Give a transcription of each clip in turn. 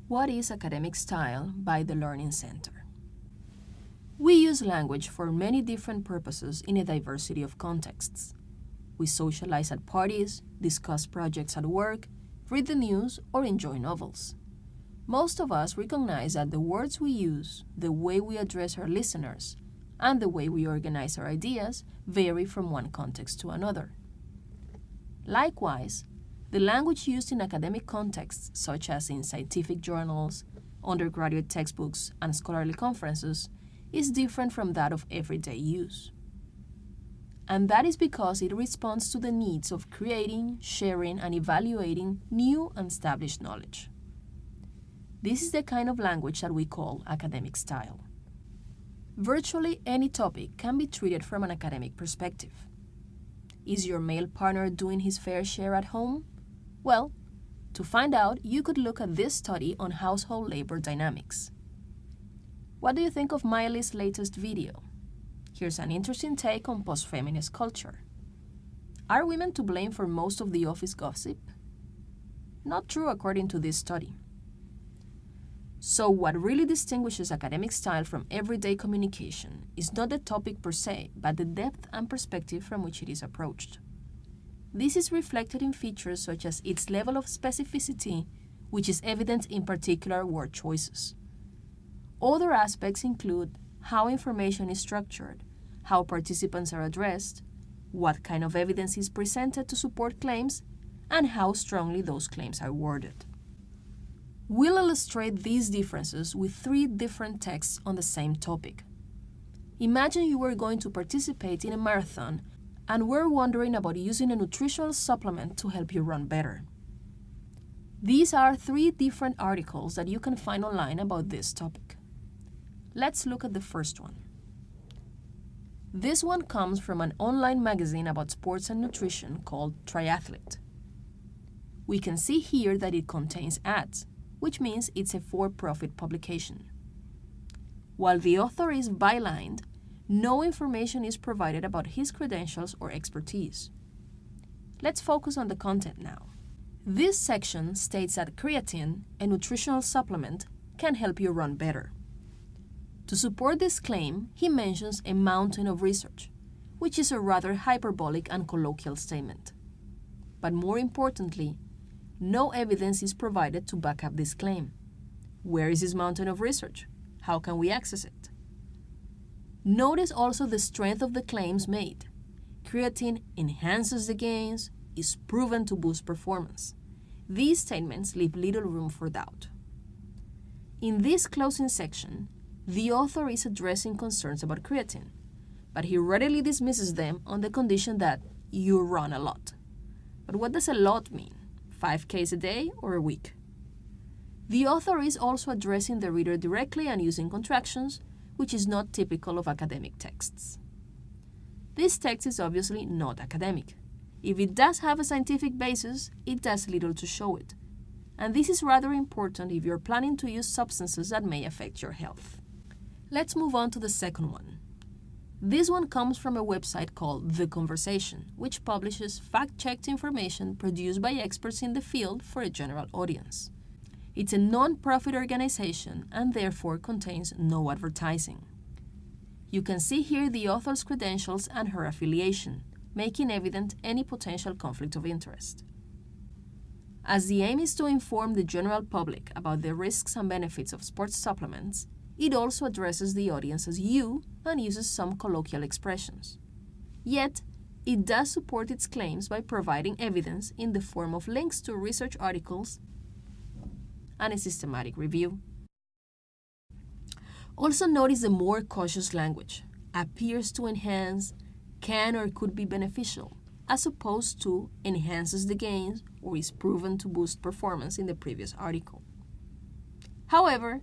What is academic style by the Learning Center? We use language for many different purposes in a diversity of contexts. We socialize at parties, discuss projects at work, read the news, or enjoy novels. Most of us recognize that the words we use, the way we address our listeners, and the way we organize our ideas vary from one context to another. Likewise, the language used in academic contexts, such as in scientific journals, undergraduate textbooks, and scholarly conferences, is different from that of everyday use. And that is because it responds to the needs of creating, sharing, and evaluating new and established knowledge. This is the kind of language that we call academic style. Virtually any topic can be treated from an academic perspective. Is your male partner doing his fair share at home? Well, to find out, you could look at this study on household labor dynamics. What do you think of Miley's latest video? Here's an interesting take on post-feminist culture. Are women to blame for most of the office gossip? Not true according to this study. So what really distinguishes academic style from everyday communication is not the topic per se, but the depth and perspective from which it is approached. This is reflected in features such as its level of specificity, which is evident in particular word choices. Other aspects include how information is structured, how participants are addressed, what kind of evidence is presented to support claims, and how strongly those claims are worded. We'll illustrate these differences with 3 different texts on the same topic. Imagine you were going to participate in a marathon and were wondering about using a nutritional supplement to help you run better. These are 3 different articles that you can find online about this topic. Let's look at the first one. This one comes from an online magazine about sports and nutrition called Triathlete. We can see here that it contains ads, which means it's a for-profit publication. While the author is bylined, no information is provided about his credentials or expertise. Let's focus on the content now. This section states that creatine, a nutritional supplement, can help you run better. To support this claim, he mentions a mountain of research, which is a rather hyperbolic and colloquial statement. But more importantly, no evidence is provided to back up this claim. Where is this mountain of research? How can we access it? Notice also the strength of the claims made. Creatine enhances the gains, is proven to boost performance. These statements leave little room for doubt. In this closing section, the author is addressing concerns about creatine, but he readily dismisses them on the condition that you run a lot. But what does a lot mean? 5Ks a day or a week? The author is also addressing the reader directly and using contractions, which is not typical of academic texts. This text is obviously not academic. If it does have a scientific basis, it does little to show it. And this is rather important if you're planning to use substances that may affect your health. Let's move on to the second one. This one comes from a website called The Conversation, which publishes fact-checked information produced by experts in the field for a general audience. It's a non-profit organization and therefore contains no advertising. You can see here the author's credentials and her affiliation, making evident any potential conflict of interest. As the aim is to inform the general public about the risks and benefits of sports supplements, it also addresses the audience as you and uses some colloquial expressions. Yet, it does support its claims by providing evidence in the form of links to research articles and a systematic review. Also notice the more cautious language, appears to enhance, can or could be beneficial, as opposed to enhances the gains or is proven to boost performance in the previous article. However,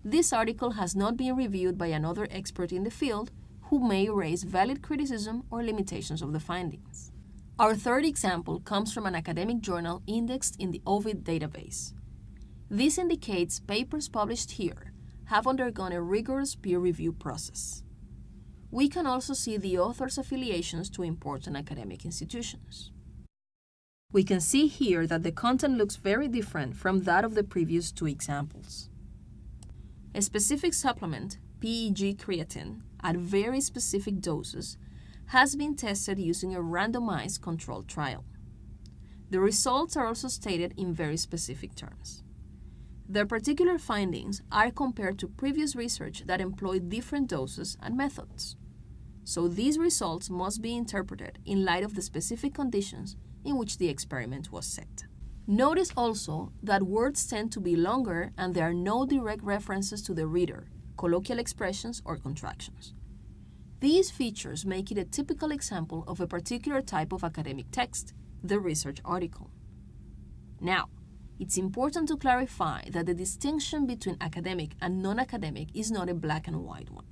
this article has not been reviewed by another expert in the field who may raise valid criticism or limitations of the findings. Our third example comes from an academic journal indexed in the Ovid database. This indicates papers published here have undergone a rigorous peer review process. We can also see the author's affiliations to important academic institutions. We can see here that the content looks very different from that of the previous two examples. A specific supplement, PEG creatine, at very specific doses, has been tested using a randomized controlled trial. The results are also stated in very specific terms. Their particular findings are compared to previous research that employed different doses and methods. So these results must be interpreted in light of the specific conditions in which the experiment was set. Notice also that words tend to be longer and there are no direct references to the reader, colloquial expressions, or contractions. These features make it a typical example of a particular type of academic text, the research article. Now, it's important to clarify that the distinction between academic and non-academic is not a black and white one.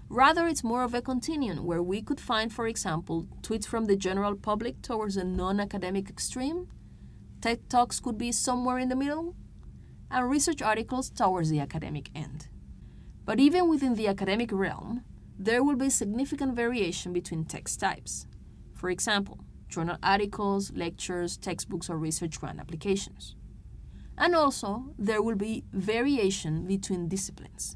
Rather, it's more of a continuum where we could find, for example, tweets from the general public towards a non-academic extreme, TED Talks could be somewhere in the middle, and research articles towards the academic end. But even within the academic realm, there will be significant variation between text types. For example, journal articles, lectures, textbooks, or research grant applications. And also, there will be variation between disciplines.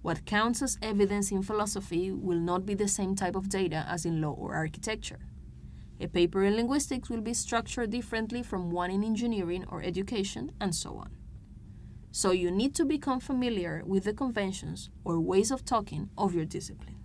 What counts as evidence in philosophy will not be the same type of data as in law or architecture. A paper in linguistics will be structured differently from one in engineering or education, and so on. So you need to become familiar with the conventions or ways of talking of your discipline.